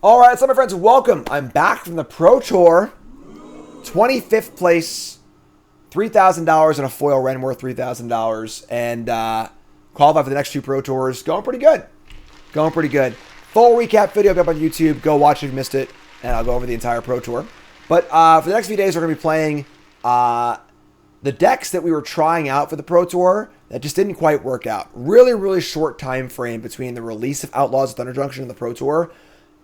All right, so my friends, welcome. I'm back from the Pro Tour. 25th place, $3,000 in a foil Ren worth $3,000, and qualified for the next two Pro Tours. Going pretty good. Going pretty good. Full recap video up on YouTube. Go watch if you missed it, and I'll go over the entire Pro Tour. But for the next few days, we're going to be playing the decks that we were trying out for the Pro Tour that just didn't quite work out. Really, really short time frame between the release of Outlaws of Thunder Junction and the Pro Tour.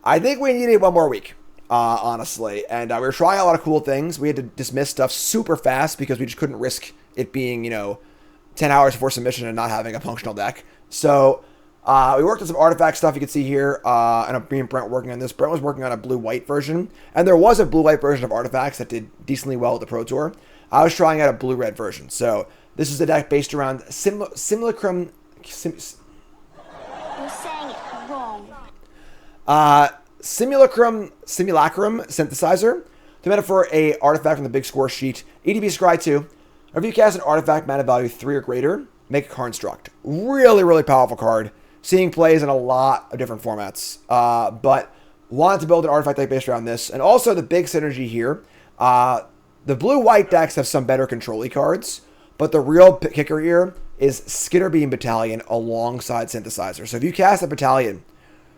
I think we needed one more week, honestly. And we were trying a lot of cool things. We had to dismiss stuff super fast because we just couldn't risk it being, 10 hours before submission and not having a functional deck. So we worked on some artifact stuff you can see here. And me and Brent working on this. Brent was working on a blue-white version. And there was a blue-white version of artifacts that did decently well at the Pro Tour. I was trying out a blue-red version. So this is a deck based around Simulacrum... You're saying it wrong. Simulacrum Synthesizer. To mana for a artifact from the big score sheet. EDB Scry 2. If you cast an artifact mana value 3 or greater, make a construct. Really, really powerful card. Seeing plays in a lot of different formats. But wanted to build an artifact deck based around this. And also the big synergy here. The blue-white decks have some better control-y cards. But the real kicker here is Skittering Battalion alongside Synthesizer. So if you cast a Battalion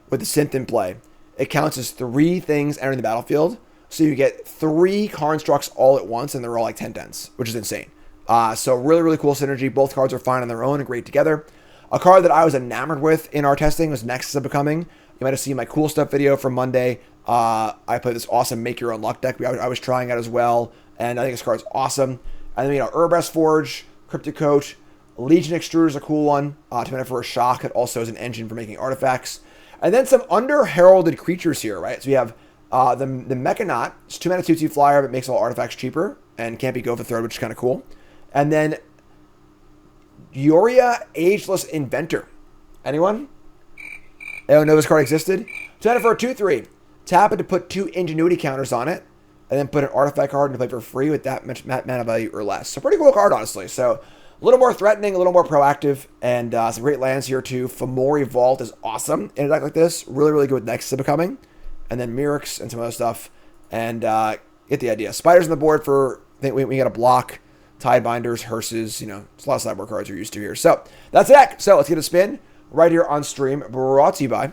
with the Synth in play, it counts as 3 things entering the battlefield. So you get 3 constructs all at once, and they're all like 10/10s, which is insane. So really, really cool synergy. Both cards are fine on their own and great together. A card that I was enamored with in our testing was Nexus of Becoming. You might have seen my cool stuff video from Monday. I played this awesome Make Your Own Luck deck I was trying out as well, and I think this card's awesome. And then, Urbrest Forge, Cryptic Coat, Legion Extruder is a cool one. To mana for a shock that also is an engine for making artifacts. And then some under-heralded creatures here, right? So we have the Mechanaut. It's 2 mana 2/2 flyer, but makes all artifacts cheaper and can't be go for third, which is kind of cool. And then Yoria Ageless Inventor. Anyone? Anyone know this card existed? 2 mana for a 2/3. Tap it to put 2 Ingenuity counters on it, and then put an artifact card into play for free with that much mana value or less. So pretty cool card, honestly. So a little more threatening, a little more proactive, and some great lands here too. Fomori Vault is awesome in a deck like this. Really, really good with Nexus of Becoming. And then Mirrors and some other stuff. And get the idea. Spiders on the board for, I think we got a block, Tidebinders, Hearses, it's a lot of sideboard cards you're used to here. So that's it. So let's get a spin right here on stream, brought to you by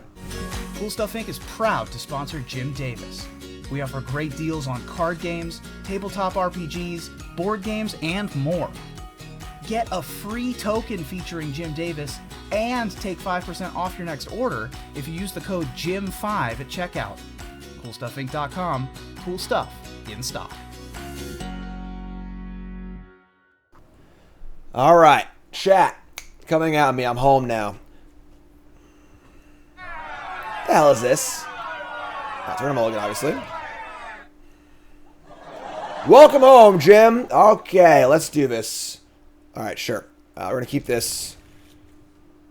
Cool Stuff Inc. is proud to sponsor Jim Davis. We offer great deals on card games, tabletop RPGs, board games, and more. Get a free token featuring Jim Davis and take 5% off your next order if you use the code JIM5 at checkout. CoolStuffInc.com. Cool stuff in stock. All right, chat coming at me. I'm home now. The hell is this? That's Turn Mulligan, obviously. Welcome home, Jim. Okay, let's do this. All right, sure. We're going to keep this,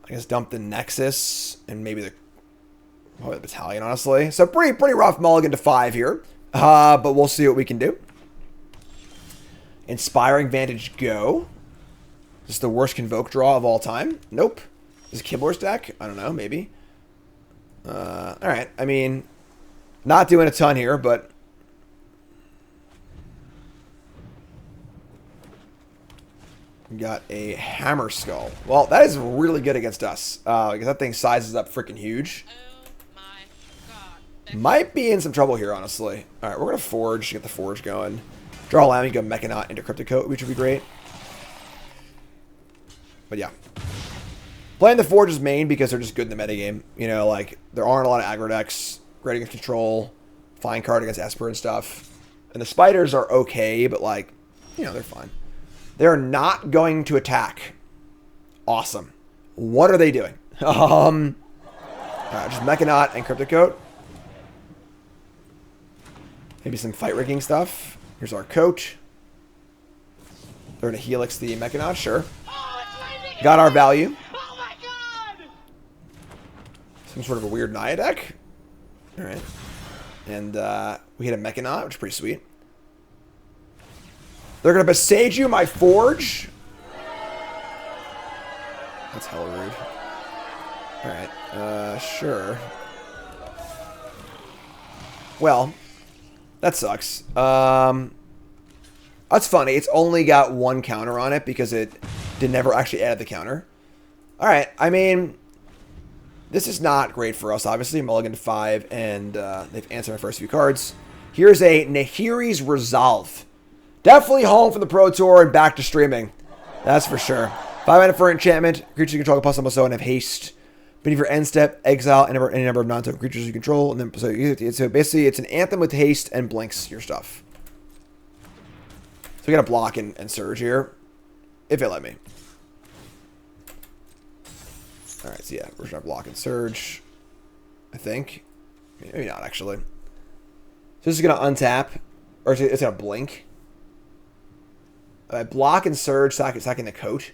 I guess, dump the Nexus and maybe probably the Battalion, honestly. So pretty rough mulligan to 5 here, but we'll see what we can do. Inspiring Vantage, go. Is this the worst Convoke draw of all time? Nope. Is it Kibler's deck? I don't know, maybe. All right, I mean, not doing a ton here, but we got a Hammer Skull. Well, that is really good against us. Because that thing sizes up freaking huge. Oh my god. Might be in some trouble here, honestly. Alright, we're going to Forge, get the Forge going. Draw a land, go Mechanaut into Cryptic Coat, which would be great. But yeah. Playing the Forge is main because they're just good in the metagame. There aren't a lot of aggro decks. Great against control. Fine card against Esper and stuff. And the Spiders are okay, but they're fine. They're not going to attack. Awesome. What are they doing? Alright, just Mechanaut and Cryptic Coat. Maybe some fight rigging stuff. Here's our coat. They're going to Helix the Mechanaut, sure. Got our value. Oh my god! Some sort of a weird Naya deck. Alright. And we hit a Mechanaut, which is pretty sweet. They're going to Besage you, my Forge. That's hella rude. Alright, sure. Well, that sucks. That's funny. It's only got one counter on it because it never actually added the counter. All right. I mean, this is not great for us, obviously. Mulligan to 5, and they've answered my first few cards. Here's a Nahiri's Resolve. Definitely home from the Pro Tour and back to streaming. That's for sure. 5 mana for enchantment. Creatures you control can plus almost so and have haste. Beneath your end step, exile any number of non-token creatures you control. And then so basically it's an Anthem with haste and blinks your stuff. So we got to block and surge here. If it let me. Alright, so yeah, we're going to block and surge. I think. Maybe not, actually. So this is going to untap. Or it's going to blink. Block and surge, sacking the coat.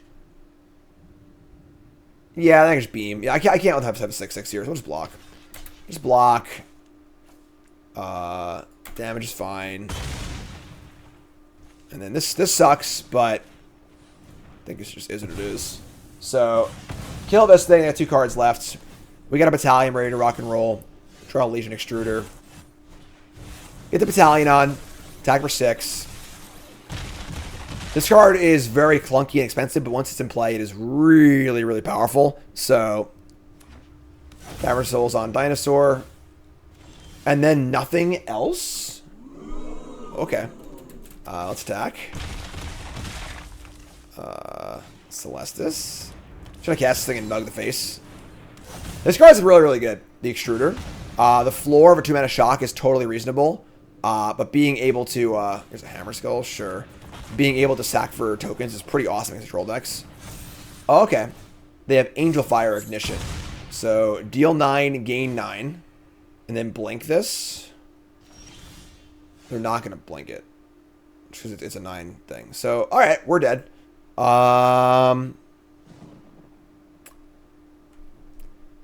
Yeah, I think just beam. Yeah, I can't have 6/6 here, so we'll just block. Just block. Damage is fine. And then this sucks, but I think it just is what it is. So, kill this thing. I got 2 cards left. We got a battalion ready to rock and roll. Draw a Legion Extruder. Get the battalion on. Attack for 6. This card is very clunky and expensive, but once it's in play, it is really, really powerful. So, Cavern Souls on Dinosaur. And then nothing else? Okay. Let's attack. Celestis. Should I cast this thing and nug the face? This card is really, really good. The Extruder. The floor of a 2-mana shock is totally reasonable. But being able to... here's a Hammer Skull, sure. Being able to sack for tokens is pretty awesome in control decks. Oh, okay. They have Angel Fire Ignition. So, deal 9, gain 9. And then blink this. They're not going to blink it. Because it's a 9 thing. So, alright, we're dead.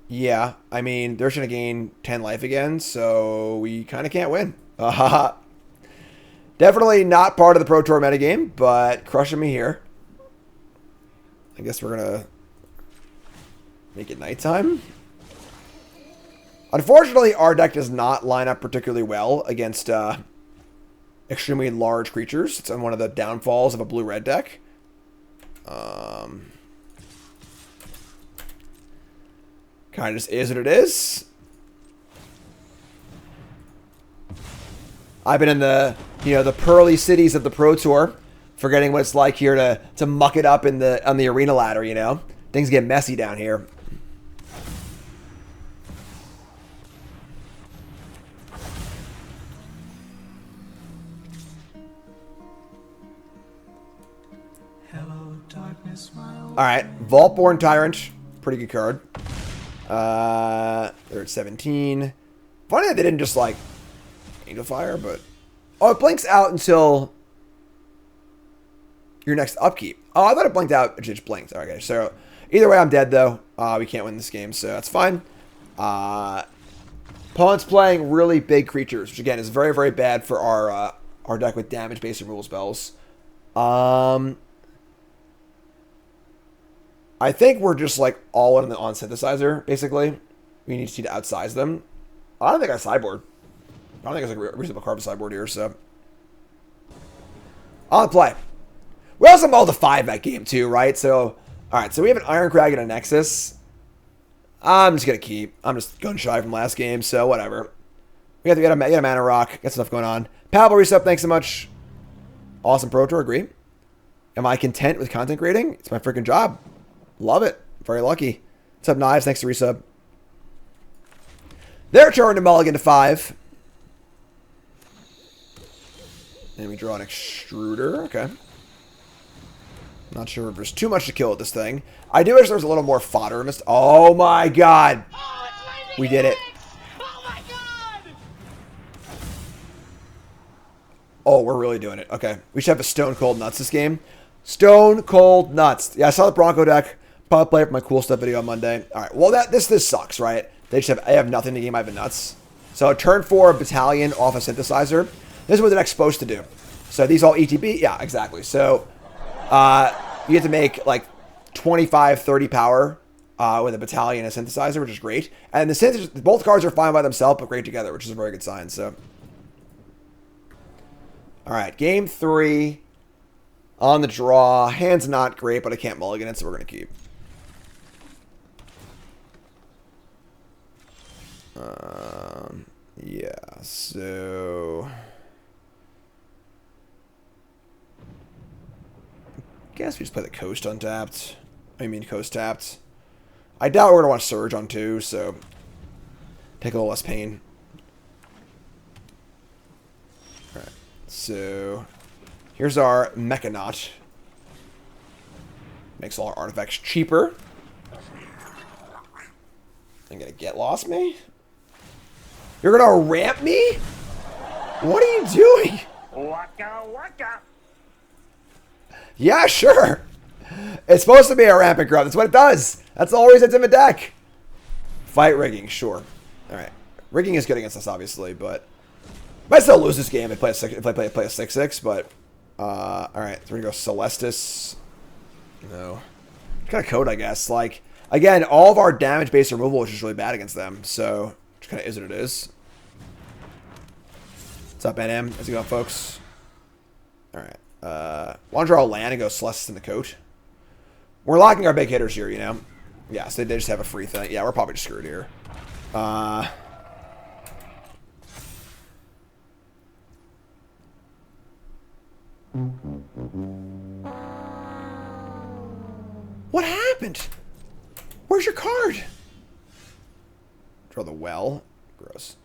Yeah, I mean, they're going to gain 10 life again, so we kind of can't win. Definitely not part of the Pro Tour metagame, but crushing me here. I guess we're going to make it nighttime. Unfortunately, our deck does not line up particularly well against extremely large creatures. It's on one of the downfalls of a blue-red deck. Kind of just is what it is. I've been in the, the pearly cities of the Pro Tour, forgetting what it's like here to muck it up on the arena ladder, Things get messy down here. Hello, darkness, my old Alright, Vaultborn Tyrant. Pretty good card. They're at 17. Funny that they didn't just, Angel Fire, but... Oh, it blinks out until your next upkeep. Oh, I thought it blinked out. It just blinked. Okay, so either way, I'm dead, though. We can't win this game, so that's fine. Opponent's playing really big creatures, which, again, is very, very bad for our deck with damage-based removal spells. I think we're just, all in on Synthesizer, basically. We need to outsize them. I don't think I sideboard. I don't think it's a reasonable card to sideboard here, so. On play. We also mulled a 5 that game, too, right? So, alright, so we have an Iron Crag and a Nexus. I'm just going to keep. I'm just gun shy from last game, so whatever. We got a Mana Rock. Got stuff going on. Pablo Resub, thanks so much. Awesome Pro Tour, agree. Am I content with content creating? It's my freaking job. Love it. Very lucky. What's up, Knives? Thanks to Resub. Their turn to mulligan to 5. And we draw an Extruder. Okay. Not sure if there's too much to kill with this thing. I do wish there was a little more fodder in this. Oh my god! Oh, it's We did it. Oh my god! Oh, we're really doing it. Okay. We should have a Stone Cold Nuts this game. Stone Cold Nuts. Yeah, I saw the Bronco deck. Probably play it for my cool stuff video on Monday. Alright, well this sucks, right? I have nothing to game. I have nuts. So turn 4, Battalion off a Synthesizer. This is what the deck's supposed to do. So these all ETB? Yeah, exactly. So you get to make 25, 30 power with a Battalion and a Synthesizer, which is great. And both cards are fine by themselves, but great together, which is a very good sign. So All right, game 3 on the draw. Hand's not great, but I can't mulligan it, so we're going to keep. Yeah, so... I guess we just play the Coast untapped. Coast tapped. I doubt we're going to want Surge on 2, so... Take a little less pain. Alright, so... Here's our Mechanaut. Makes all our artifacts cheaper. I'm gonna get lost me? You're gonna ramp me? What are you doing? Waka waka. Yeah, sure. It's supposed to be a rampant grub. That's what it does. That's always it's in the deck. Fight rigging, sure. Alright. Rigging is good against us, obviously, but might still lose this game if I play a 6-6, but alright, so we're gonna go Celestis. No. What kind of code, I guess? Like, again, all of our damage-based removal is just really bad against them, so just kind of is what it is. What's up, NM? How's it going, folks? Alright. Want to draw a land and go Celestis in the coat? We're locking our big hitters here, you know? Yeah, so they just have a free thing. Yeah, we're probably just screwed here. What happened? Where's your card? Draw the well. Gross.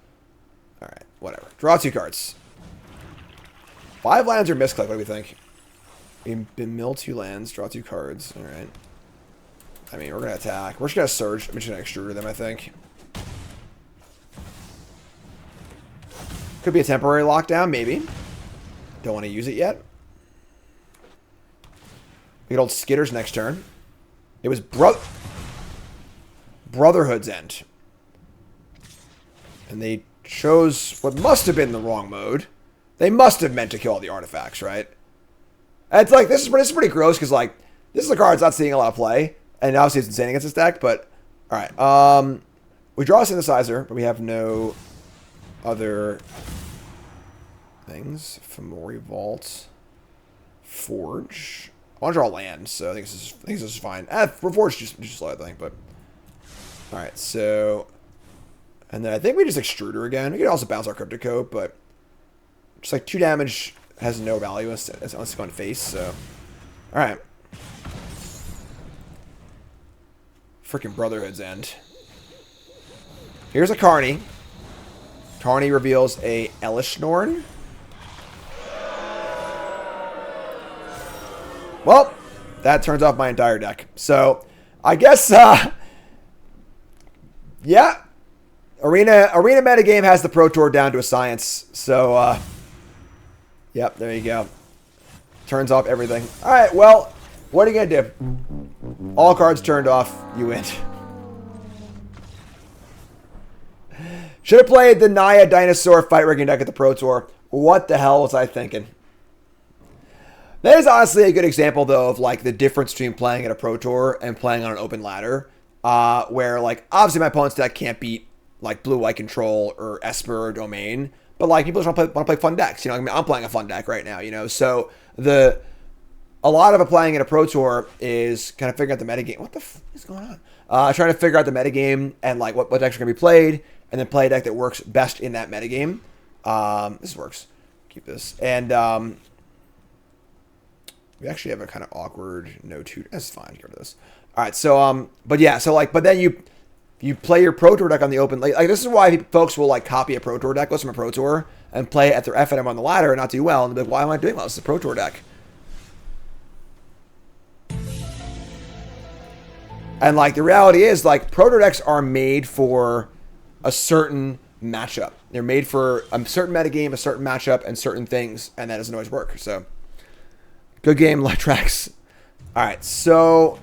Alright, whatever. Draw 2 cards. 5 lands or misclick, what do we think? We mill 2 lands, draw 2 cards. Alright. I mean, we're going to attack. We're just going to Surge. I'm just going to extrude them, I think. Could be a temporary lockdown, maybe. Don't want to use it yet. We get old Skitters next turn. It was Brotherhood's End. And they chose what must have been the wrong mode. They must have meant to kill all the artifacts, right? And it's like, this is pretty gross, because, like, this is a card that's not seeing a lot of play. And obviously it's insane against this deck, but... Alright, we draw a Synthesizer, but we have no other things. Fomori Vault. Forge. I want to draw land, so I think this is fine. For Forge, just slow, I think, but... Alright, so... And then I think we just extrude her again. We could also bounce our Cryptic Coat, but... Just like 2 damage has no value unless it's going face, so... Alright. Freaking Brotherhood's End. Here's a Carney. Carney reveals a Elishnorn. Well, that turns off my entire deck. So, I guess, yeah. Arena metagame has the Pro Tour down to a science. So, yep, there you go. Turns off everything. Alright, well, what are you going to do? All cards turned off, you win. Should have played the Naya Dinosaur Fight Rigging deck at the Pro Tour. What the hell was I thinking? That is honestly a good example, though, of like the difference between playing at a Pro Tour and playing on an open ladder. Where, like, obviously my opponent's deck can't beat, like, Blue-White Control or Esper or Domain. But, like, people just want to play fun decks. You know, I mean, I'm playing a fun deck right now, you know. So, a lot of it playing at a Pro Tour is kind of figuring out the metagame. What the f is going on? Trying to figure out the metagame and, like, what decks are going to be played. And then play a deck that works best in that metagame. This works. Keep this. And, we actually have a kind of awkward no-2. That's fine. Get rid of this. All right. So, but yeah. So, like, but then you play your Pro Tour deck on the open. Like this is why folks will, like, copy a Pro Tour deck, listen to a Pro Tour, and play at their FNM on the ladder and not do well. And be like, why am I doing well? It's a Pro Tour deck. And, like, the reality is, like, Pro Tour decks are made for a certain matchup. They're made for a certain metagame, a certain matchup, and certain things, and that doesn't always work. So, good game, Letrax. All right, so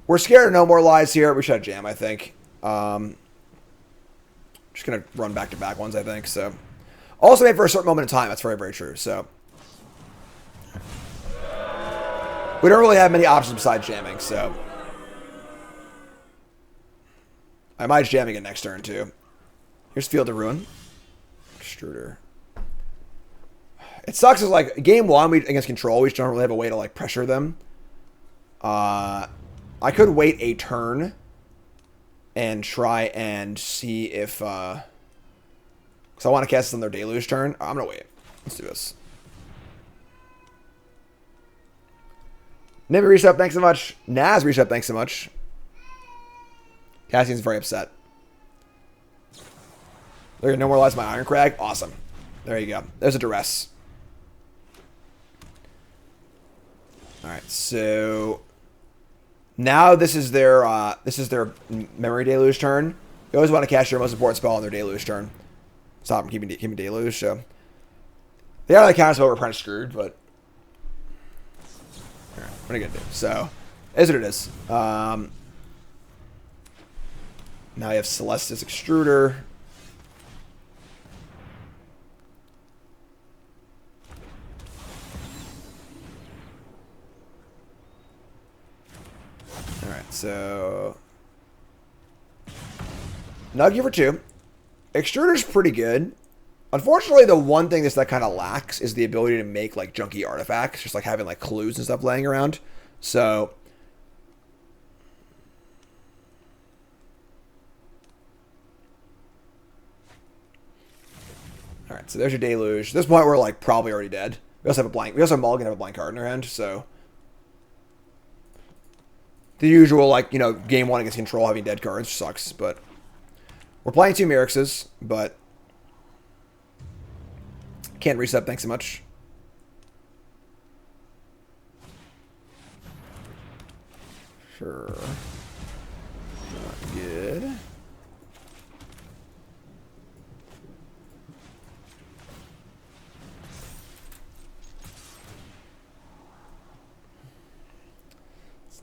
we're scared of no more lies here. We should have jam, I think. Just gonna run back-to-back ones, I think. So, also made for a certain moment in time. That's very, very true. So, we don't really have many options besides jamming. So, I might jam again next turn too. Here's Field of Ruin. Extruder. It sucks is like game one we against control, we just don't really have a way to like pressure them. I could wait a turn and try and see if because I want to cast this on their deluge turn. I'm gonna wait. Let's do this. Nibby reached up, thanks so much. Naz reached up, thanks so much. Cassian's very upset. There, no more lies my Iron Crag. Awesome. There you go. There's a duress. Alright, so now this is their memory deluge turn. You always want to cast your most important spell on their deluge turn. Stop them keeping deluge, so they got like counter spell, we're kind of screwed, but alright, what are you gonna do? So, is what it is. Now you have Celestis Extruder. Alright, so Nugget for 2. Extruder's pretty good. Unfortunately, the one thing that kind of lacks is the ability to make like junky artifacts, just like having like clues and stuff laying around. So alright, so there's your deluge. At this point we're like probably already dead. We also have a blank. We also have Mulligan have a blank card in our hand, so the usual, like, you know, game one against control having dead cards sucks, but we're playing 2 Myrixes, but can't reset, thanks so much. Sure. Not good.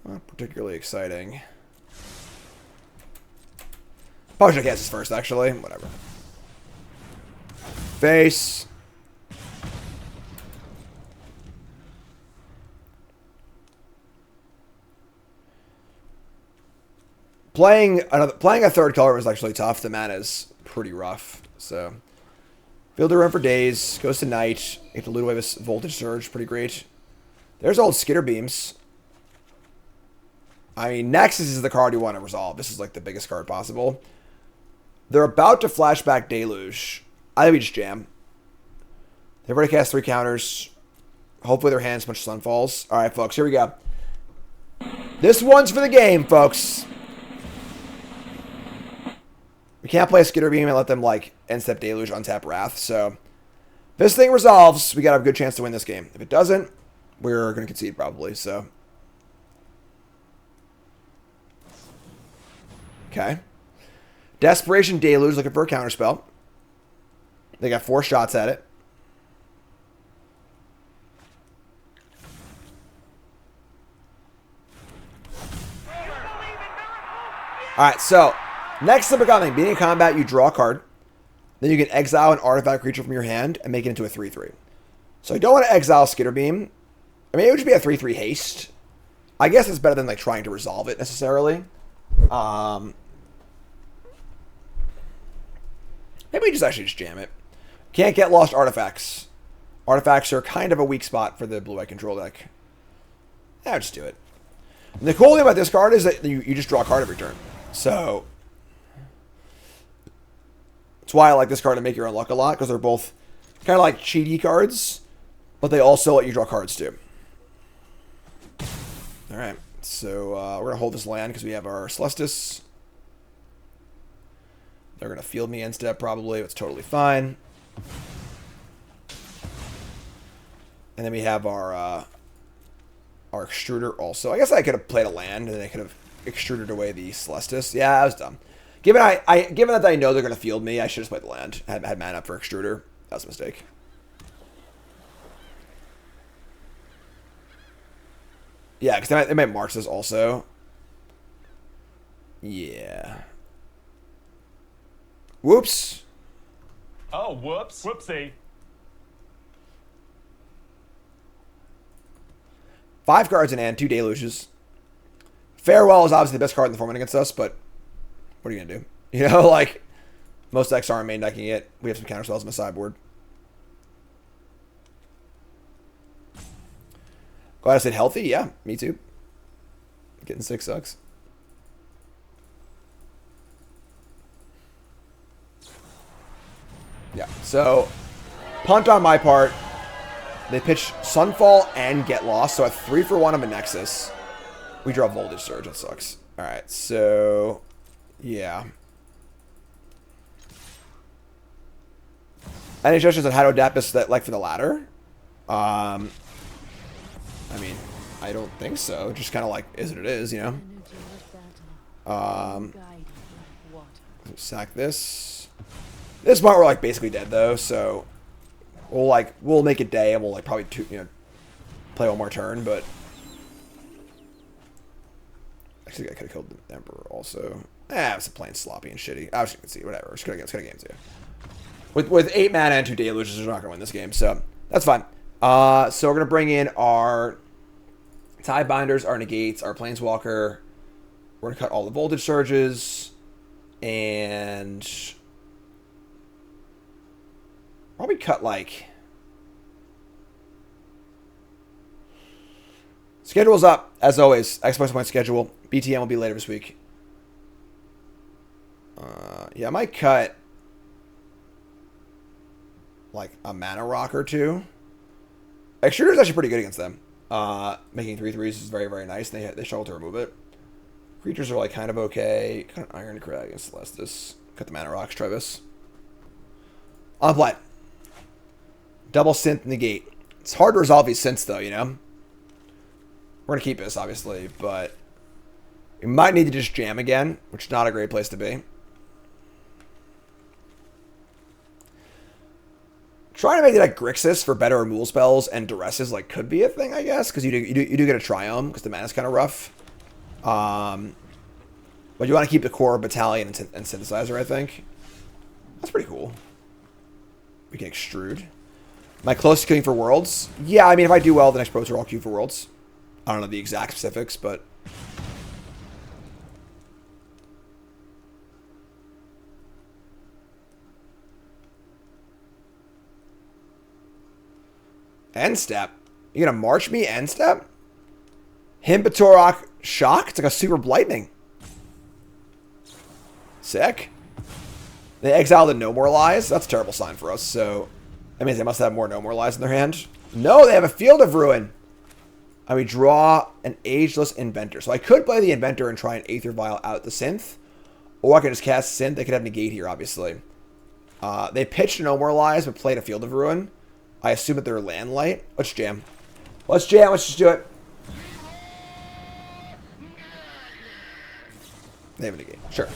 Not particularly exciting. Probably should have cast this first, actually. Whatever. Face. Playing a third color was actually tough. The mana is pretty rough. So, field to run for days. Goes to night. You have to loot away this voltage surge. Pretty great. There's old Skitter Beams. I mean, Nexus is the card you want to resolve. This is like the biggest card possible. They're about to flashback Deluge. I think we just jam. They've already cast 3 counters. Hopefully their hands punch Sunfalls. Alright, folks, here we go. This one's for the game, folks. We can't play a Skitter Beam and let them, like, end step Deluge, untap Wrath. So, if this thing resolves, we got a good chance to win this game. If it doesn't, we're going to concede probably, so. Okay. Desperation Deluge looking for a counterspell. They got 4 shots at it. Alright, so next to becoming being in combat, you draw a card. Then you can exile an artifact creature from your hand and make it into a 3/3. So I don't want to exile Skitter Beam. I mean, it would just be a 3/3 haste. I guess it's better than like trying to resolve it necessarily. Maybe we just actually just jam it. Can't get lost artifacts. Artifacts are kind of a weak spot for the blue-white control deck. Yeah, just do it. And the cool thing about this card is that you just draw a card every turn. So that's why I like this card to make your unluck a lot, because they're both kind of like cheaty cards, but they also let you draw cards too. Alright, so we're going to hold this land because we have our Celestis. They're going to field me instead, probably. It's totally fine. And then we have our Extruder also. I guess I could have played a land, and then I could have extruded away the Celestis. Yeah, that was dumb. Given that I know they're going to field me, I should have played the land. I had mana up for Extruder. That was a mistake. Yeah, because they might march this also. Yeah. Whoops. Oh, whoops. Whoopsie. 5 cards in hand, 2 deluges. Farewell is obviously the best card in the format against us, but what are you going to do? You know, like, most decks aren't main decking it. We have some counter spells on the sideboard. But I said healthy? Yeah, me too. Getting sick sucks. Yeah, so punt on my part. They pitch Sunfall and Get Lost, so a 3-for-1 of a Nexus. We draw Voltage Surge, that sucks. Alright, so yeah. Any suggestions on how to adapt this that like for the ladder? I mean, I don't think so. Just kind of like is what it is, you know. Sack this. This point we're like basically dead though, so we'll make it day and we'll like probably play one more turn, but actually I could have killed the Emperor also. It was playing sloppy and shitty. I was just gonna see whatever. It's gonna game too. With 8 mana and 2 deluges, we're not gonna win this game, so that's fine. So we're gonna bring in our Tie Binders, our Negates, our Planeswalker. We're gonna cut all the Voltage Surges and probably cut like schedule's up as always. Xbox Point schedule. BTM will be later this week. Yeah, I might cut like a mana rock or two. Extruder's actually pretty good against them. Making 3/3s is very, very nice. They struggle to remove it. Creatures are like kind of okay. Cut an Iron Crag against Celestis. Cut the mana rocks, try this. On play. Double Synth Negate. It's hard to resolve these synths though, you know? We're gonna keep this, obviously, but we might need to just jam again, which is not a great place to be. Trying to make it like Grixis for better removal spells and Duresses like could be a thing, I guess, because you do get a Triome because the mana's kind of rough. But you want to keep the core Battalion and Synthesizer, I think. That's pretty cool. We can Extrude. Am I close to queuing for Worlds? Yeah, I mean, if I do well, the next Pro Tour I'll queue for Worlds. I don't know the exact specifics, but end step. You gonna march me end step? Himbatorok Shock? It's like a Super Lightning. Sick. They exiled the No More Lies. That's a terrible sign for us. So that means they must have more No More Lies in their hand. No, they have a Field of Ruin. And we draw an Ageless Inventor. So I could play the Inventor and try an Aether Vial out the Synth. Or I could just cast Synth. They could have Negate here, obviously. They pitched No More Lies, but played a Field of Ruin. I assume that they're land light. Let's jam. Let's jam. Let's just do it. They have a Negate. Sure.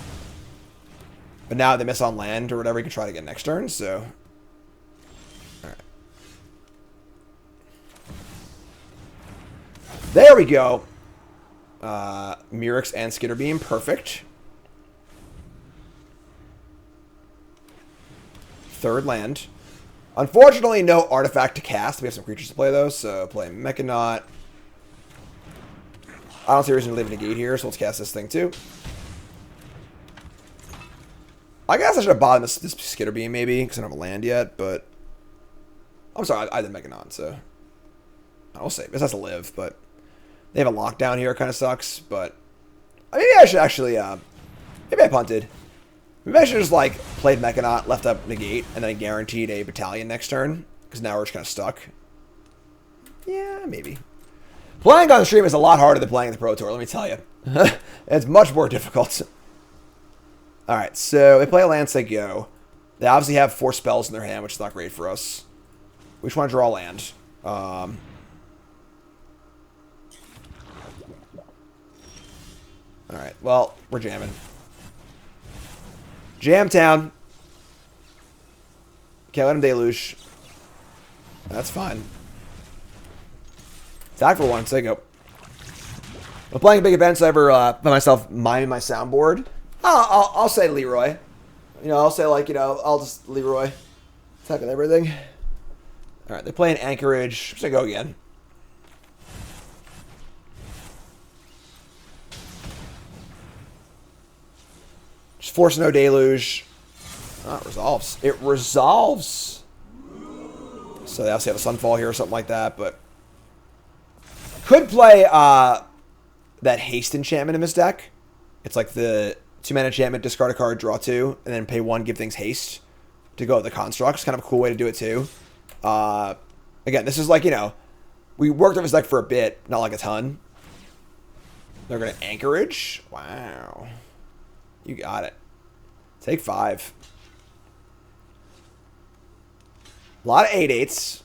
But now they miss on land or whatever. You can try it again next turn, so. Alright. There we go. Mirrex and Skitter Beam. Perfect. Third land. Unfortunately, no artifact to cast. We have some creatures to play, though, so play Mechanaut. I don't see a reason to leave a Negate here, so let's cast this thing, too. I guess I should have bought this Skitter Beam, maybe, because I don't have a land yet, but I'm sorry, I did Mechanaut, so I'll say this has to live, but they have a lockdown here. It kind of sucks, but maybe I should actually, maybe I punted. Maybe I should just, like, played Mechanaut, left up Negate, and then guaranteed a Battalion next turn, because now we're just kind of stuck. Yeah, maybe. Playing on the stream is a lot harder than playing in the Pro Tour, let me tell you. It's much more difficult. Alright, so they play a land, say go. They obviously have 4 spells in their hand, which is not great for us. We just want to draw land. Alright, well, we're jamming. Jam Town. Can't let him deluge. That's fine. Attack for 1, say go. I'm playing big events ever by myself miming my soundboard. I'll say Leroy. You know, I'll say, like, you know, I'll just Leroy. Attack with everything. Alright, they play in Anchorage. I'm just gonna go again. Just force no deluge. Oh, it resolves. It resolves. So they obviously have a Sunfall here or something like that, but could play that haste enchantment in this deck. It's like the 2-mana enchantment, discard a card, draw 2, and then pay 1, give things haste to go with the constructs. Kind of a cool way to do it too. Again, this is like, you know, we worked on this deck for a bit, not like a ton. They're going to Anchorage. Wow. You got it. Take 5. A lot of 8/8s.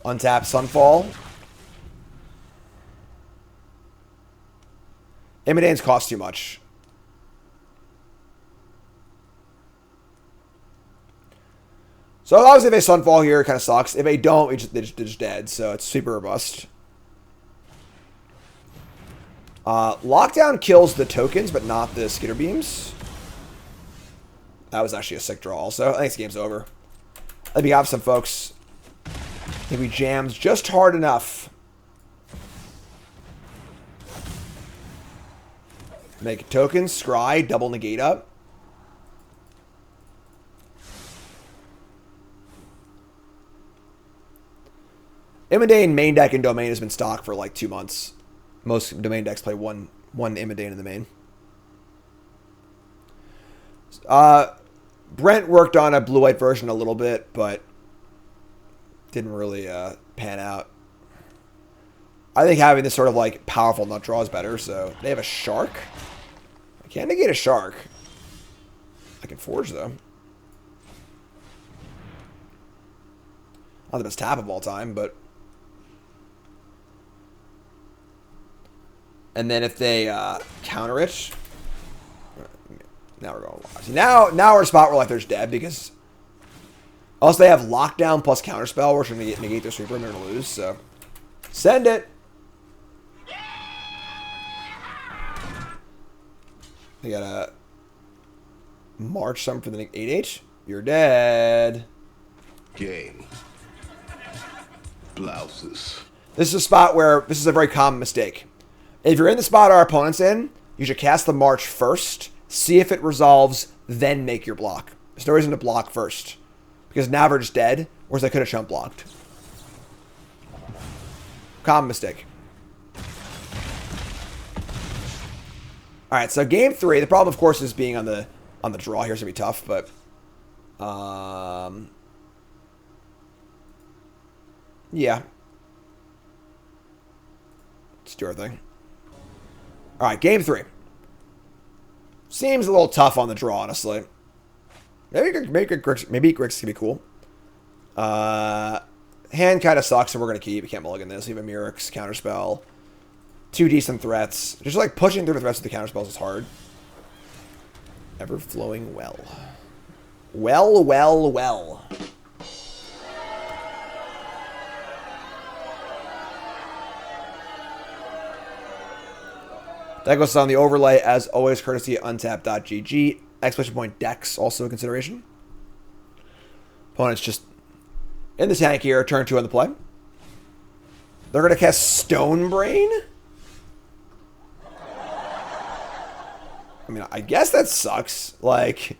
Untap Sunfall. Immodanes cost too much. So obviously if they Sunfall here, it kind of sucks. If they don't, they're just dead. So it's super robust. Lockdown kills the tokens, but not the Skitter Beams. That was actually a sick draw also. I think this game's over. Let me have some folks. I think we jammed just hard enough. Make tokens, scry, double negate up. Immodane main deck and domain has been stock for like 2 months. Most domain decks play one Immodane in the main. Brent worked on a blue-white version a little bit, but didn't really pan out. I think having this sort of like powerful nut draw is better. So they have a shark. I can't negate a shark. I can forge though. Not the best tap of all time, but. And then if they counter it, now we're going wild. Now we're in a spot where like there's dead because unless they have lockdown plus counterspell, we're going to negate their sweeper and they're going to lose. So send it. They gotta march some for the 8/8. You're dead. Game. Blouses. This is a spot where this is a very common mistake. If you're in the spot our opponent's in, you should cast the march first, see if it resolves, then make your block. There's no reason to block first. Because now we're just dead, whereas I could have chump blocked. Common mistake. Alright, so game 3. The problem, of course, is being on the draw here is going to be tough, but... yeah. Let's do our thing. Alright, game 3. Seems a little tough on the draw, honestly. Maybe Grix can be cool. Hand kind of sucks, and we're going to keep. We can't mulligan this. We have a Mirrex, Counterspell. 2 decent threats. Just like pushing through the threats with the counterspells is hard. Ever flowing well. Well. That goes on the overlay, as always, courtesy untap.gg. Exclamation point decks, also a consideration. Opponent's just in the tank here, turn 2 on the play. They're going to cast Stone Brain? I mean, I guess that sucks. Like,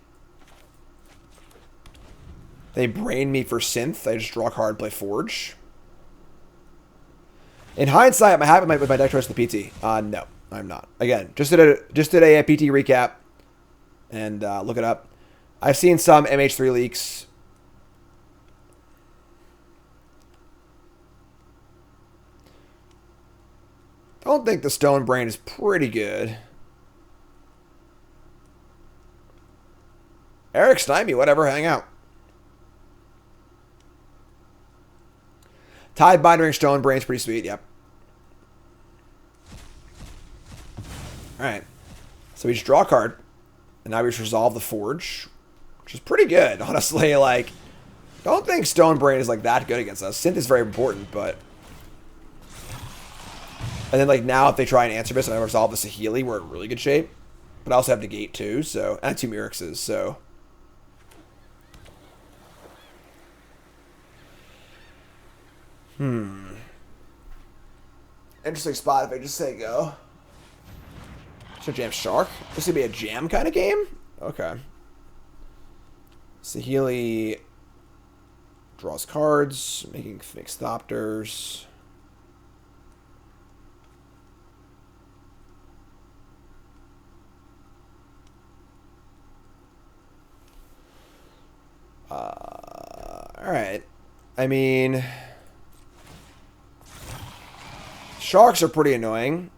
they brain me for Synth. I just draw a card, play Forge. In hindsight, am I happy with my deck choice to the PT? No, I'm not. Again, just did a PT recap and look it up. I've seen some MH3 leaks. Don't think the Stone Brain is pretty good. Eric Snipey, whatever, hang out. Tide Binding Stone Brain's pretty sweet, yep. Alright. So we just draw a card. And now we just resolve the Forge. Which is pretty good, honestly. Like, don't think Stone Brain is like that good against us. Synth is very important, but... And then like now if they try and answer this and I resolve the Saheeli, we're in really good shape. But I also have Negate too, so... And 2 Mirrexes, so... Interesting spot if I just say go. Should jam Shark? This would be a jam kind of game? Okay. Saheeli draws cards, makes Thopters. Alright. I mean... Sharks are pretty annoying.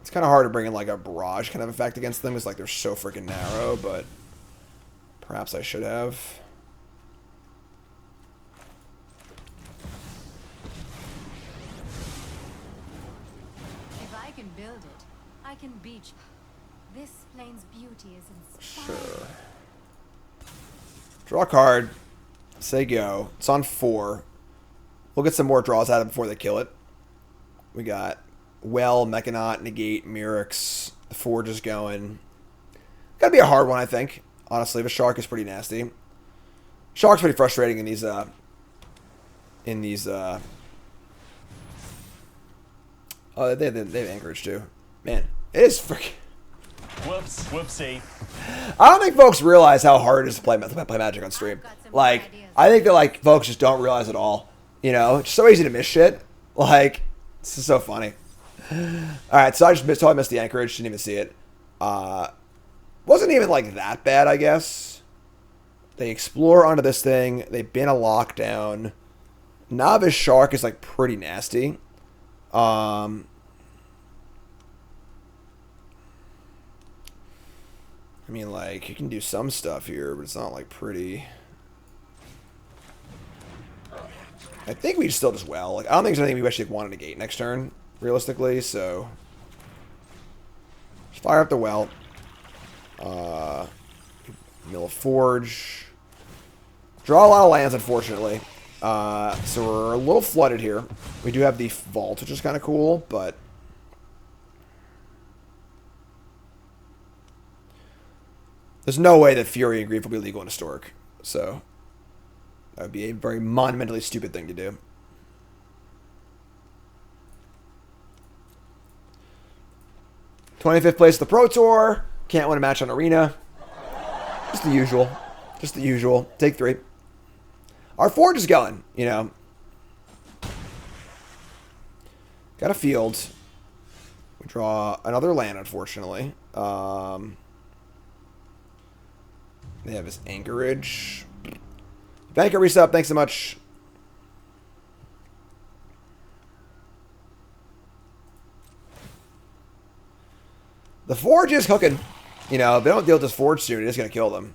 It's kind of hard to bring in like a barrage kind of effect against them. It's like they're so freaking narrow, but perhaps I should have. If I can build it, I can beach. This plane's beauty is inspiring. Sure. Draw a card. Say go. It's on 4. We'll get some more draws out of it before they kill it. We got Well, Mechanaut, Negate, Mirrex. The Forge is going. Gotta be a hard one, I think. Honestly, the Shark is pretty nasty. Shark's pretty frustrating in these, oh, they have Anchorage, too. Man, it is freaking... Whoops. Whoopsie. I don't think folks realize how hard it is to play Magic on stream. Like, I think that, like, folks just don't realize at all. You know, it's so easy to miss shit. Like, this is so funny. Alright, so I just totally missed the Anchorage. Didn't even see it. Wasn't even, like, that bad, I guess. They explore onto this thing. They bin a lockdown. Novice Shark is, like, pretty nasty. I mean, like, you can do some stuff here, but it's not, like, pretty. I think we still just well. Like, I don't think there's anything we actually want to negate next turn, realistically, so. Just fire up the well. Mill a Forge. Draw a lot of lands, unfortunately. So we're a little flooded here. We do have the Vault, which is kind of cool, but. There's no way that Fury and Grief will be legal in Historic. So, that would be a very monumentally stupid thing to do. '25th place at the Pro Tour. Can't win a match on Arena. Just the usual. Just the usual. Take 3. Our Forge is going, you know. Got a field. We draw another land, unfortunately. They have his Anchorage. Banker resub, thanks so much. The Forge is cooking. You know, if they don't deal with this Forge soon, it is going to kill them.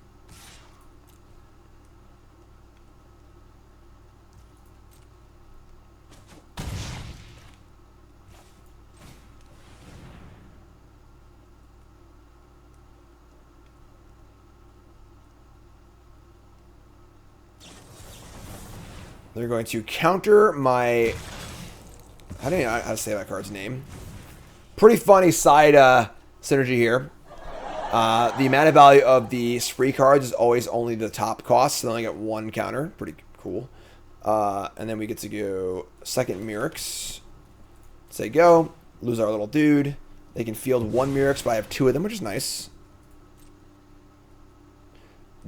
They're going to counter my... I don't know how to say that card's name. Pretty funny side synergy here. The mana value of the spree cards is always only the top cost, so they only get 1 counter. Pretty cool. And then we get to go second Mirrex. Say go. Lose our little dude. They can field 1 Mirrex, but I have 2 of them, which is nice.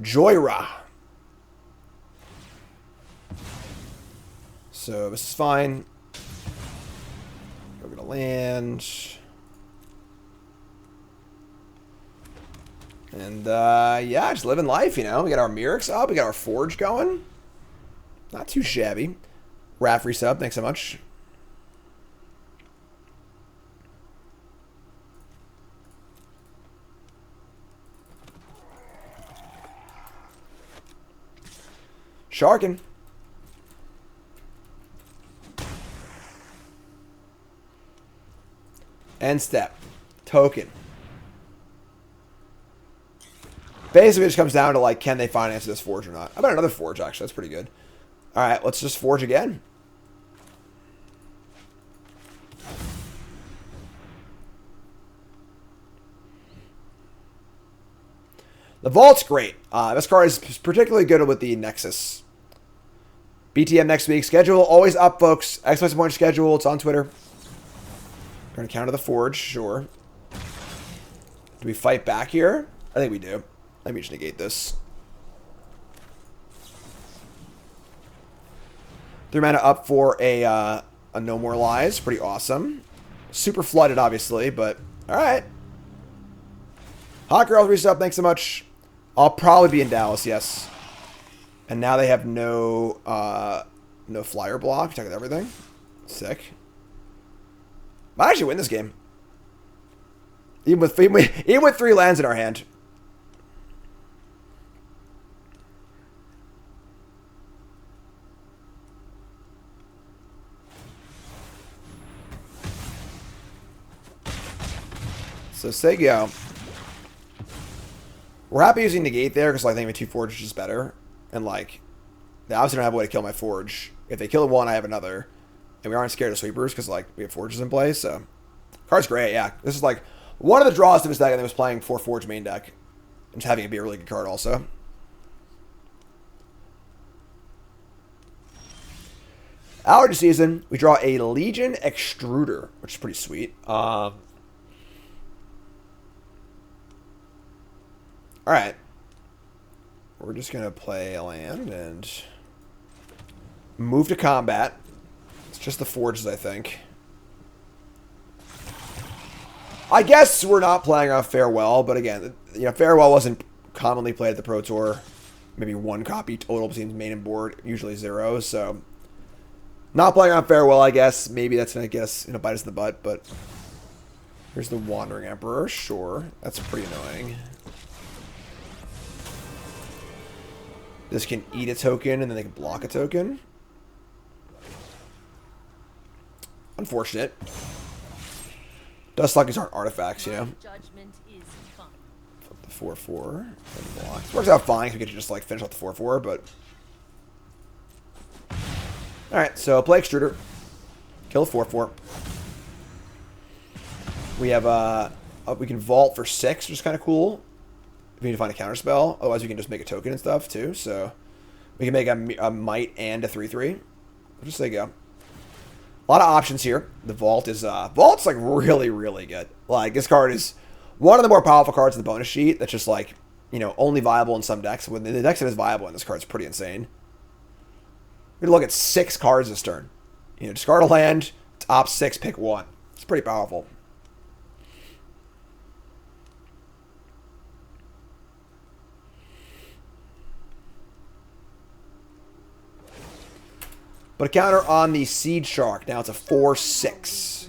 Joyra. So this is fine. We're gonna land. And yeah, just living life, you know. We got our Mirrex up, we got our Forge going. Not too shabby. Raph resub, thanks so much. Sharkin. End step. Token. Basically, it just comes down to, like, can they finance this Forge or not? How about another Forge, actually? That's pretty good. Alright, let's just Forge again. The Vault's great. This card is particularly good with the Nexus. BTM next week. Schedule always up, folks. Exclamation point schedule. It's on Twitter. We're going to counter the Forge, sure. Do we fight back here? I think we do. Let me just negate this. 3 mana up for a No More Lies. Pretty awesome. Super flooded, obviously, but alright. Hot Girls resub, thanks so much. I'll probably be in Dallas, yes. And now they have no flyer block. Check out everything. Sick. Might actually win this game. Even with 3 lands in our hand. So say go. We're happy using negate there because I think my 2 forge is just better. And like, they obviously don't have a way to kill my forge. If they kill one, I have another. And we aren't scared of sweepers because like we have forges in play. So card's great. Yeah, this is like one of the draws to this deck. And I was playing 4 forge main deck, and just having it be a really good card also. Allergy season. We draw a Legion Extruder, which is pretty sweet. All right, we're just gonna play a land and move to combat. It's just the forges, I think. I guess we're not playing on Farewell, but again, you know, Farewell wasn't commonly played at the Pro Tour. Maybe 1 copy total between main and board, usually 0. So, not playing on Farewell, I guess. Maybe that's gonna bite us in the butt. But here's the Wandering Emperor. Sure, that's pretty annoying. This can eat a token, and then they can block a token. Unfortunate. Dust Sluggies aren't artifacts, you know. Flip the 4/4 and block. Works out fine if we get to just like finish off the 4/4, but. Alright, so play Extruder. Kill a 4/4. We have we can vault for 6, which is kind of cool. We need to find a counter spell. Otherwise, we can just make a token and stuff, too. So, we can make a Might and a 3/3. We'll just say go. A lot of options here. The Vault is... Vault's, like, really, really good. Like, this card is one of the more powerful cards in the bonus sheet that's just, like, you know, only viable in some decks. When the decks that is viable in this card is pretty insane. We're going to look at 6 cards this turn. You know, discard a land, top 6, pick 1. It's pretty powerful. But a counter on the Seed Shark. Now it's a 4/6.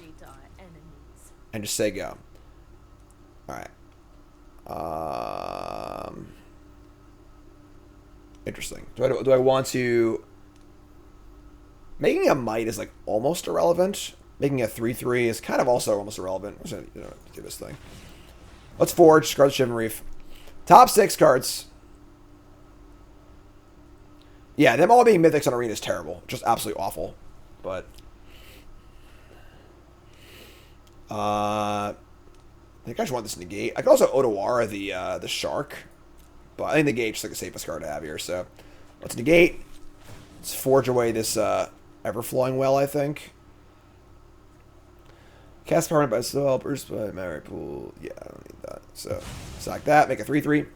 And just say go. Alright. Interesting. Do I want to... Making a Might is like almost irrelevant. Making a 3/3 is kind of also almost irrelevant. I'm just gonna, do this thing. Let's forge. Discard the Shivan Reef. Top 6 cards. Yeah, them all being mythics on Arena is terrible. Just absolutely awful. But I think I just want this negate. I could also Otawara the shark. But I think negate's just like the safest card to have here. So let's negate. Let's forge away this Everflowing Well, I think. Cast permanent by spell, burst by Mary Pool. Yeah, I don't need that. So sack that, make a 3/3.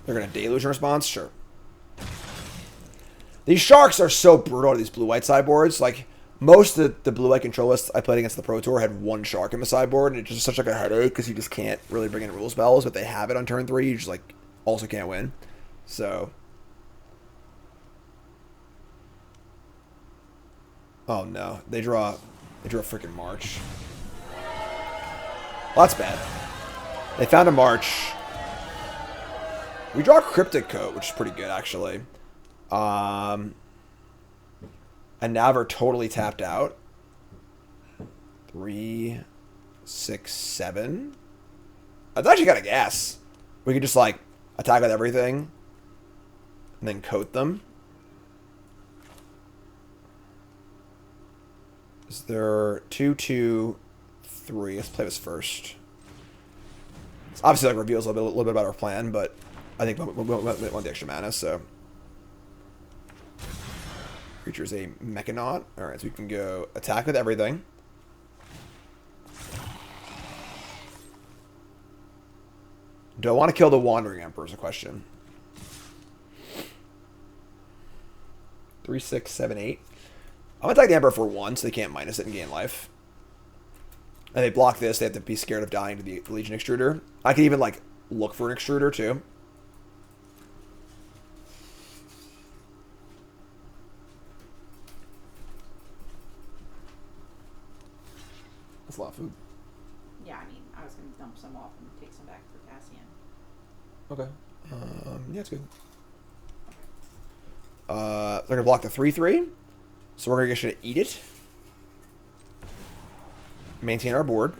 They're going to Deluge in response? Sure. These sharks are so brutal to these blue-white sideboards. Like, most of the blue-white control lists I played against the Pro Tour had 1 shark in the sideboard, and it's just such like a headache because you just can't really bring in rule spells, but they have it on turn 3. You just, like, also can't win. So. Oh, no. They draw a freaking March. Well, that's bad. They found a March. We draw a Cryptic Coat, which is pretty good, actually. And now we're totally tapped out. 3, 6, 7. That's actually kind of gas. We could just, like, attack with everything. And then coat them. Is there 2, 2, 3? Let's play this first. It's obviously, like, reveals a little bit about our plan, but... I think we want the extra mana, so... Creature is a Mechanaut. Alright, so we can go attack with everything. Do I want to kill the Wandering Emperor is a question. 3, 6, 7, 8. I'm going to attack the Emperor for 1, so they can't minus it and gain life. And they block this, they have to be scared of dying to the Legion Extruder. I can even, like, look for an Extruder, too. That's a lot of food. Yeah, I mean, I was going to dump some off and take some back for Cassian. Okay. Yeah, it's good. They're going to block the 3/3. So we're going to eat it. Maintain our board.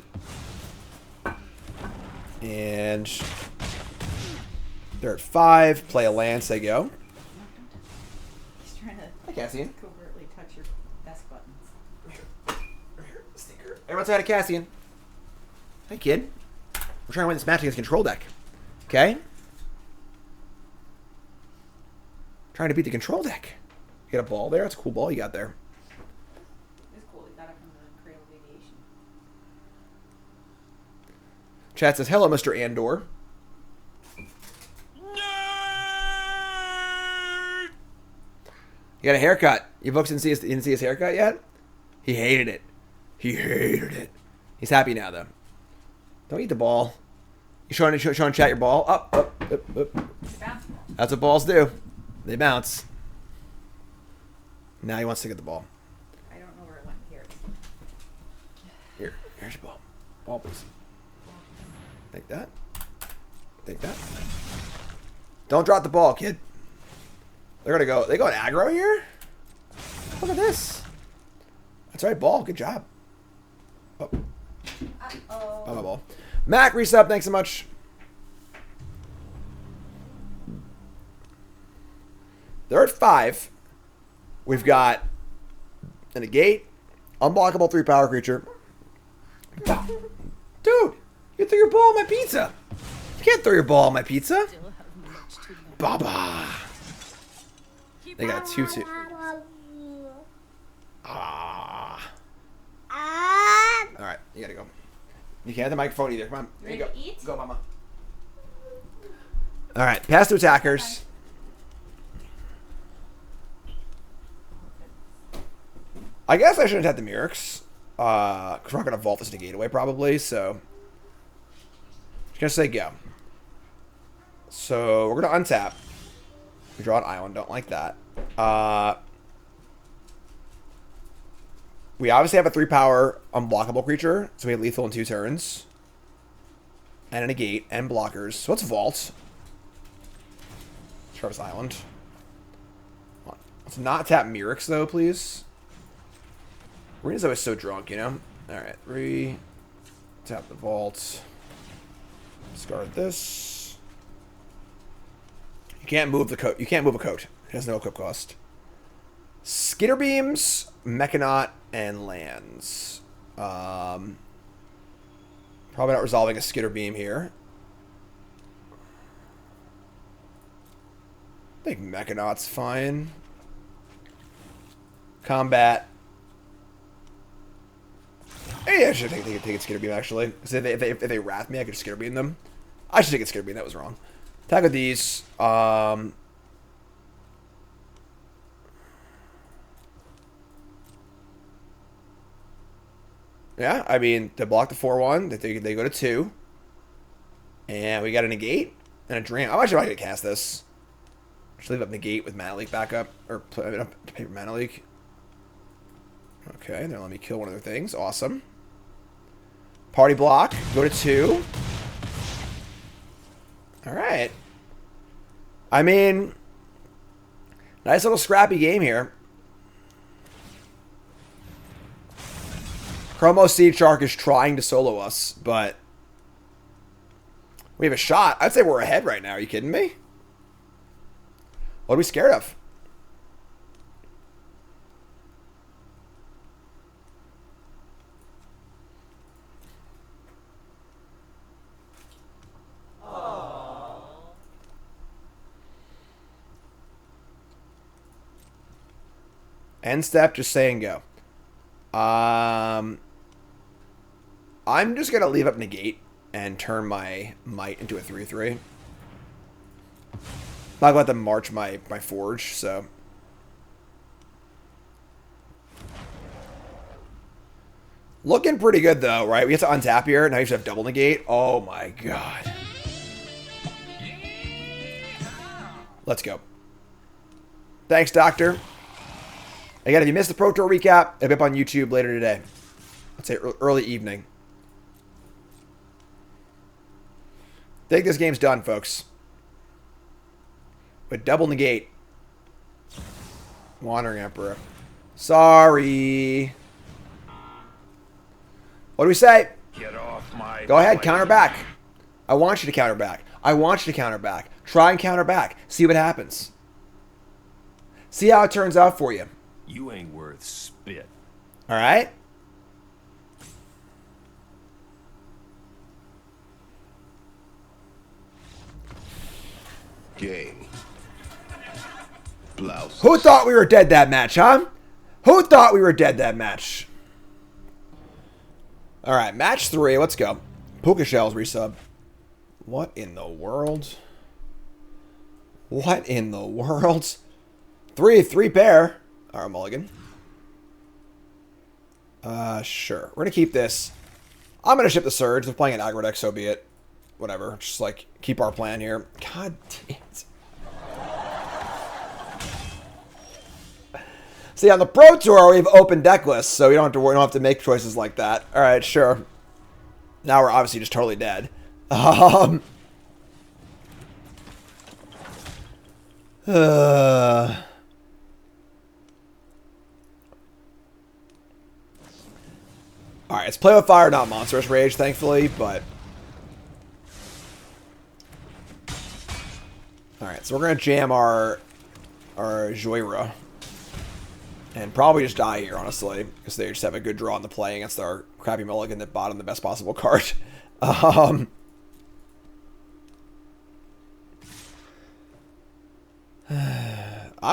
And they're at 5. Play a land, say go. He's trying to Hi, Cassian. covertly touch your desk buttons. Stinker. Everyone's out of Cassian. Hey, kid. We're trying to win this match against control deck. Okay? Trying to beat the control deck. You got a ball there? That's a cool ball you got there. It's cool. He got it from the Cradle of Aviation. Chat says, hello, Mr. Andor. He got a haircut. You folks didn't see his haircut yet? He hated it. He hated it. He's happy now, though. Don't eat the ball. You showing chat your ball? Up. That's what balls do. They bounce. Now he wants to get the ball. I don't know where it went. Here. Here's your ball. Ball, please. Take that. Take that. Don't drop the ball, kid. They're gonna go. They go aggro here. Look at this. That's right, ball. Good job. Oh. Oh, my ball. Mac, resub. Thanks so much. They're at 5. We've got a negate, unblockable 3-power creature. Dude, you threw your ball on my pizza. You can't throw your ball on my pizza. Baba. They got 2/2. All right, you gotta go. You can't have the microphone either. Come on, there you go. Eat? Go, mama. All right, pass to attackers. I guess I shouldn't have had the Mirrors. Because we're not going to vault this negate away, probably. So, just going to say go. So, we're going to untap. We draw an island. Don't like that. We obviously have a 3-power unblockable creature. So, we have lethal in 2 turns. And a negate. And blockers. So, let's vault. Let's try this island. Let's not tap Mirrors, though, please. Rena's always so drunk, you know? Alright, 3. Tap the vault. Discard this. You can't move the coat. You can't move a coat. It has no equip cost. Skitter Beams, Mechanaut, and lands. Probably not resolving a Skitter Beam here. I think Mechanaut's fine. Combat. Hey, I should take a Skitter Beam, actually. Because if they wrath me, I could just Skitter Beam them. I should take a Skitter Beam. That was wrong. Attack with these. Yeah, I mean, to block the 4/1, they go to 2. And we got a negate and a drain. I'm actually not going to cast this. Just leave up negate with Mana Leak backup. Or paper Mana Leak. Okay, they're letting me kill one of their things. Awesome. Party block. Go to 2. Alright. I mean, nice little scrappy game here. Chromo Seed Shark is trying to solo us, but we have a shot. I'd say we're ahead right now. Are you kidding me? What are we scared of? End step, just saying go. I'm just going to leave up negate and turn my might into a 3/3. Not going to march my forge, so. Looking pretty good, though, right? We have to untap here. Now you should have double negate. Oh, my God. Let's go. Thanks, Doctor. Again, if you missed the Pro Tour recap, it'll be up on YouTube later today. let's say early evening. I think this game's done, folks. With double negate. Wandering Emperor. Sorry. What do we say? Get off my Go ahead, counter back. I want you to counter back. I want you to counter back. Try and counter back. See what happens. See how it turns out for you. You ain't worth spit. All right? Game. Blouse. Who thought we were dead that match, huh? Who thought we were dead that match? All right, match 3. Let's go. Puka Shells resub. What in the world? What in the world? Three pair. All right, mulligan. Sure. We're going to keep this. I'm going to ship the Surge. They're playing an aggro deck, so be it. Whatever. Just, like, keep our plan here. God damn it. See, on the Pro Tour, we've opened deck lists, so we don't have to make choices like that. All right, sure. Now we're obviously just totally dead. All right, it's Play with Fire, not Monstrous Rage, thankfully, but... Alright, so we're going to jam our Joyra. And probably just die here, honestly, because they just have a good draw on the play against our crappy mulligan that bottom the best possible card. I'm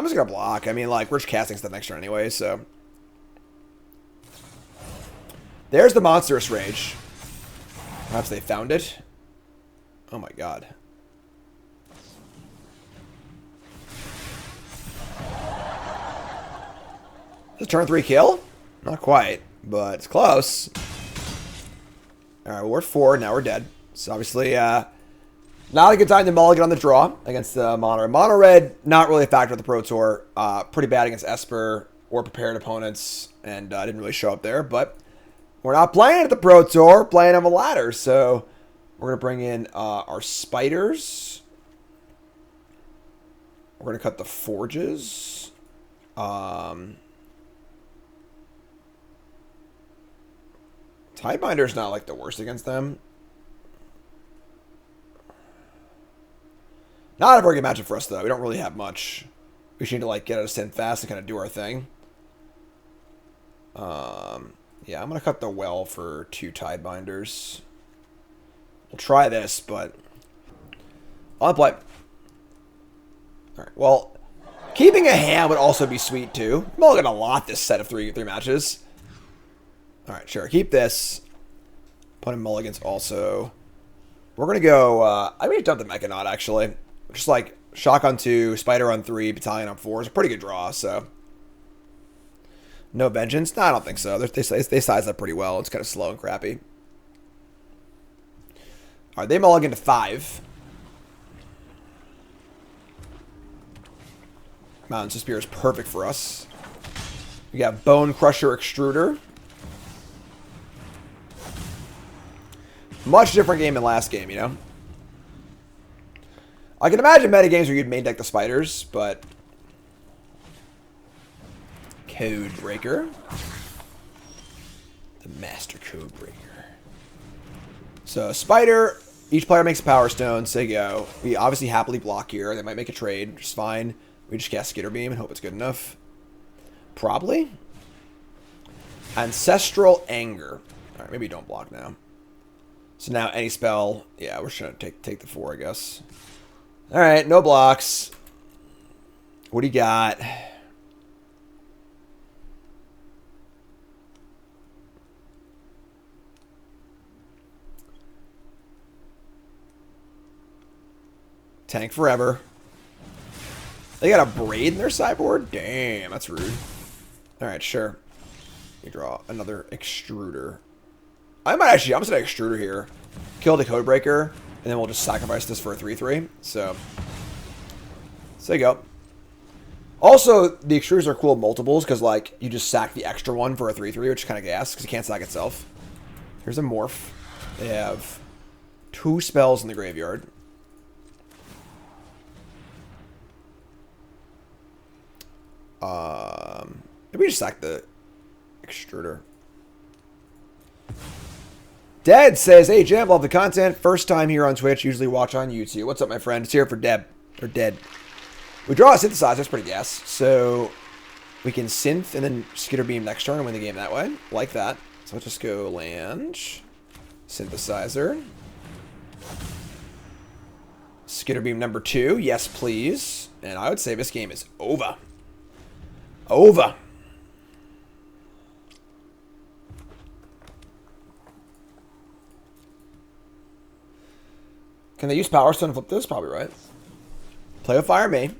just going to block. I mean, like, we're just casting stuff next turn anyway, so... There's the Monstrous Rage. Perhaps they found it. Oh my god. Is it turn 3 kill? Not quite, but it's close. Alright, well, we're 4. Now we're dead. So obviously, not a good time to mulligan on the draw against Mono. Mono Red, not really a factor at the Pro Tour. Pretty bad against Esper or prepared opponents, and didn't really show up there. But we're not playing at the Pro Tour, we're playing on a ladder. So we're going to bring in our Spiders. We're going to cut the Forges. Tidebinder's not like the worst against them. Not a very good matchup for us, though. We don't really have much. We just need to like get out of Synth fast and kind of do our thing. Yeah, I'm going to cut the Well for 2 Tidebinders. We'll try this, but I'll play. Alright, well, keeping a hand would also be sweet, too. I'm mulligan a lot this set of three matches. Alright, sure. Keep this. Put in mulligans also. We're going to go... I may dump the Mechanaut, actually. Just like Shock on 2, Spider on 3, Battalion on 4 is a pretty good draw, so... No Vengeance? No, I don't think so. They size up pretty well. It's kind of slow and crappy. Alright, they mulligan to 5. Mountain Spear is perfect for us. We got Bone Crusher Extruder. Much different game than last game, you know? I can imagine metagames where you'd main deck the Spiders, but... Code Breaker. The Master Code Breaker. So, Spider, each player makes a Power Stone, say go. We obviously happily block here. They might make a trade, which is fine. We just cast Skitter Beam and hope it's good enough. Probably. Ancestral Anger. Alright, maybe don't block now. So now any spell, yeah, we're just going to take the 4, I guess. Alright, no blocks. What do you got? Tank forever. They got a Braid in their sideboard? Damn, that's rude. Alright, sure. We draw another Extruder. I'm just going to Extruder here. Kill the Codebreaker, and then we'll just sacrifice this for a 3-3. So there you go. Also, the extruders are cool multiples because, like, you just sack the extra one for a 3/3, which is kind of gas because it can't sack itself. Here's a morph. They have 2 spells in the graveyard. Maybe we just sack the extruder. Dad says, "Hey, Jam, love the content. First time here on Twitch. Usually watch on YouTube. What's up, my friend? It's here for Deb. Or Dead. We draw a synthesizer. That's pretty gas. So we can synth and then skitter beam next turn and win the game that way. Like that. So let's just go land. Synthesizer. Skitter beam number 2. Yes, please. And I would say this game is over. Over. Can they use Power Stone to flip this? Probably right. Play with Fire me.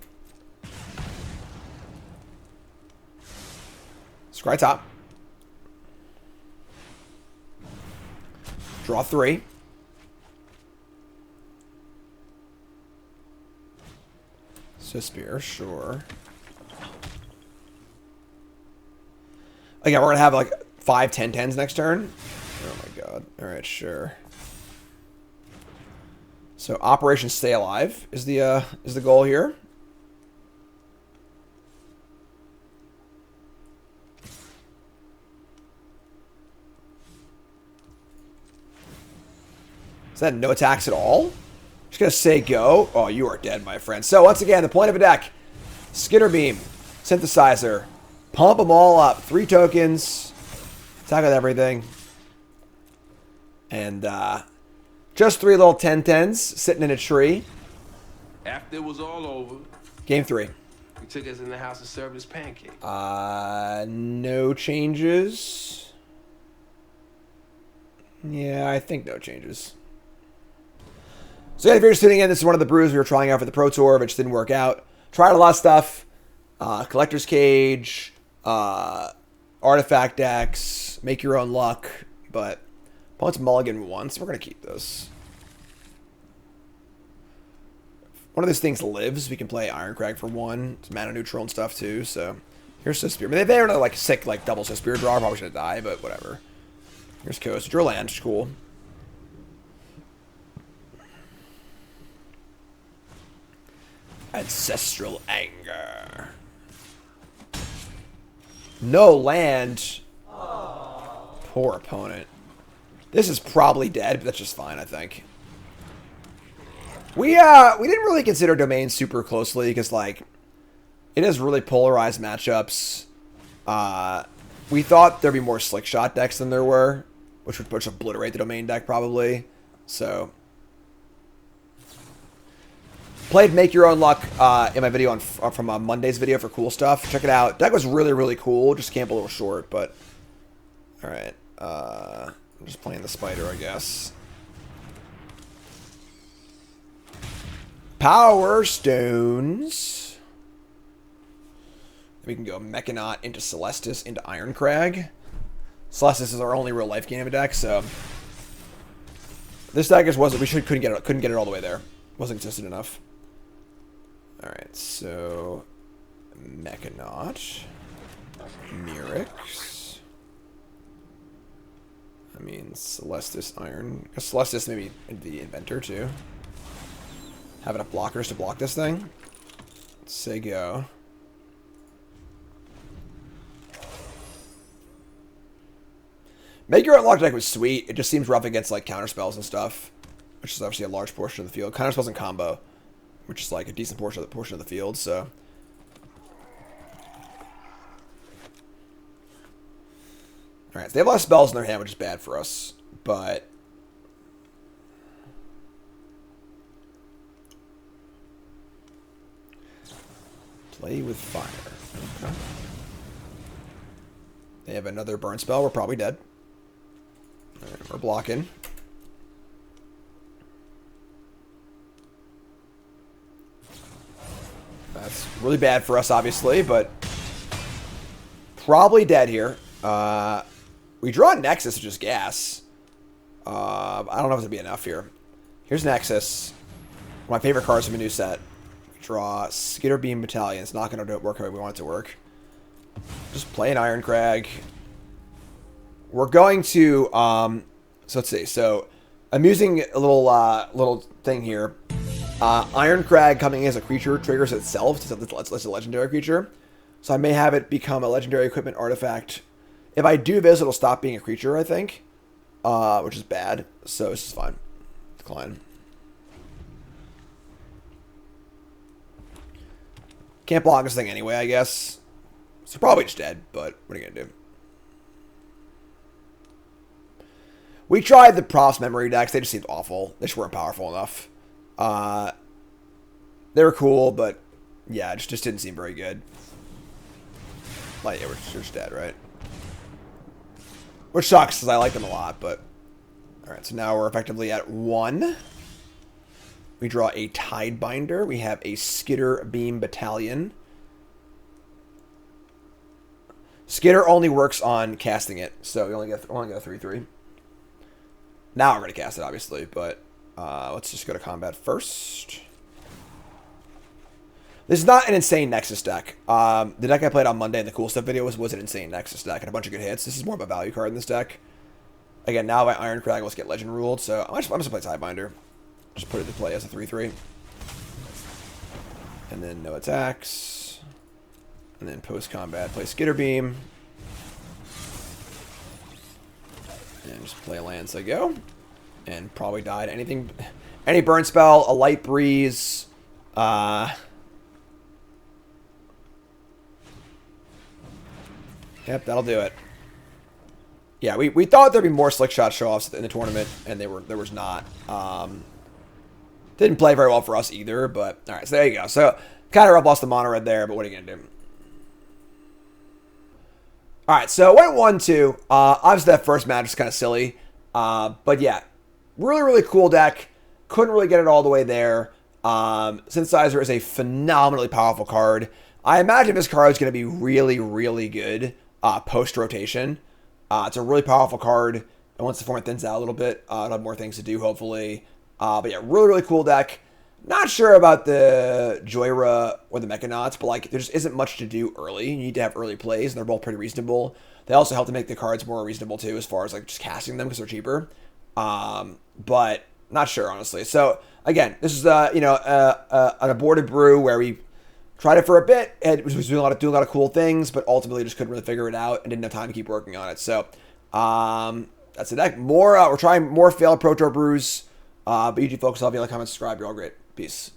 Scry top. Draw 3. Spear, sure. Again, we're going to have like 5 10/10s next turn. Oh my god. Alright, sure. So Operation Stay Alive is the goal here. Is that no attacks at all? Just gonna say go. Oh, you are dead, my friend. So once again, the point of a deck: Skitter Beam, Synthesizer, pump them all up. 3 tokens, attack with everything, and just 3 little 10/10s sitting in a tree. After it was all over, Game 3. he took us in the house and served us pancakes. No changes. Yeah, I think no changes. So yeah, if you're just tuning in, this is one of the brews we were trying out for the Pro Tour, which didn't work out. Tried a lot of stuff. Collector's Cage, artifact decks, make your own luck, but opponent's mulligan once. We're going to keep this. One of those things lives. We can play Ironcrag for 1. It's mana neutral and stuff too, so here's Spear. I mean, they were like sick, like double Spear draw. Probably should have died, but whatever. Here's Coast. Draw land. It's cool. Ancestral Anger. No land. Poor opponent. This is probably dead, but that's just fine, I think. We didn't really consider Domain super closely because, like, it has really polarized matchups. We thought there'd be more Slick Shot decks than there were, which would obliterate the Domain deck probably. So played Make Your Own Luck in my video from Monday's video for cool stuff. Check it out. Deck was really, really cool. Just came up a little short, but all right. I'm just playing the Spider, I guess. Power Stones. We can go Mechanaut into Celestis into Ironcrag. Celestis is our only real life game deck, so this deck just wasn't. We couldn't get it all the way there. Wasn't consistent enough. All right, so Mechanaut, Mirix. I mean Celestis, Iron. Celestis maybe the Inventor too. Have enough blockers to block this thing. Let's say go. Make Your Own Luck deck was sweet. It just seems rough against like counter spells and stuff, which is obviously a large portion of the field. Counter spells and combo, which is like a decent portion of the field. So, all right, so they have a lot of spells in their hand, which is bad for us. But play with fire. Okay. They have another burn spell. We're probably dead. All right, we're blocking. That's really bad for us, obviously, but probably dead here. We draw Nexus, which is gas. I don't know if it'll be enough here. Here's Nexus. One of my favorite cards from a new set. Draw Skitter Beam Battalion. It's not going to work how we want it to work. Just play an Iron Crag. We're going to, so let's see. So I'm using a little thing here. Iron Crag coming in as a creature triggers itself to something that's a legendary creature. So I may have it become a legendary equipment artifact. If I do this, it'll stop being a creature, I think, which is bad. So this is fine. Decline. Can't block this thing anyway, I guess. So probably just dead, but what are you going to do? We tried the Props memory decks. They just seemed awful. They just weren't powerful enough. They were cool, but yeah, it just didn't seem very good. Like, yeah, we're just dead, right? Which sucks, because I like them a lot, but... Alright, so now we're effectively at 1. We draw a Tidebinder. We have a Skitter Beam Battalion. Skitter only works on casting it, so we only get a 3/3. Now we're going to cast it, obviously, but let's just go to combat first. This is not an insane Nexus deck. The deck I played on Monday in the Cool Stuff video was an insane Nexus deck and a bunch of good hits. This is more of a value card in this deck. Again, now by Iron Crag, let's get Legend ruled, so I'm just going to play Tidebinder. Just put it to play as a 3/3. And then no attacks. And then post-combat, play Skitter Beam. And just play a land as I go. And probably die to anything. Any burn spell, a light breeze. Yep, that'll do it. Yeah, we thought there'd be more slick shot show-offs in the tournament, and there was not. Didn't play very well for us either, but alright, so there you go. So, kind of lost the mono red there, but what are you going to do? Alright, so went 1-2. Obviously, that first match was kind of silly. But yeah, really, really cool deck. Couldn't really get it all the way there. Synthesizer is a phenomenally powerful card. I imagine this card is going to be really, really good post-rotation. It's a really powerful card. And once the format thins out a little bit, it'll have more things to do, hopefully. But yeah, really, really cool deck. Not sure about the Joyra or the Mechanauts, but like there just isn't much to do early. You need to have early plays, and they're both pretty reasonable. They also help to make the cards more reasonable too, as far as like just casting them because they're cheaper. But not sure honestly. So again, this is an aborted brew where we tried it for a bit and it was doing a lot of cool things, but ultimately just couldn't really figure it out and didn't have time to keep working on it. So that's the deck. We're trying more failed Proto brews. But you do focus on, if you like, comment, subscribe. You're all great. Peace.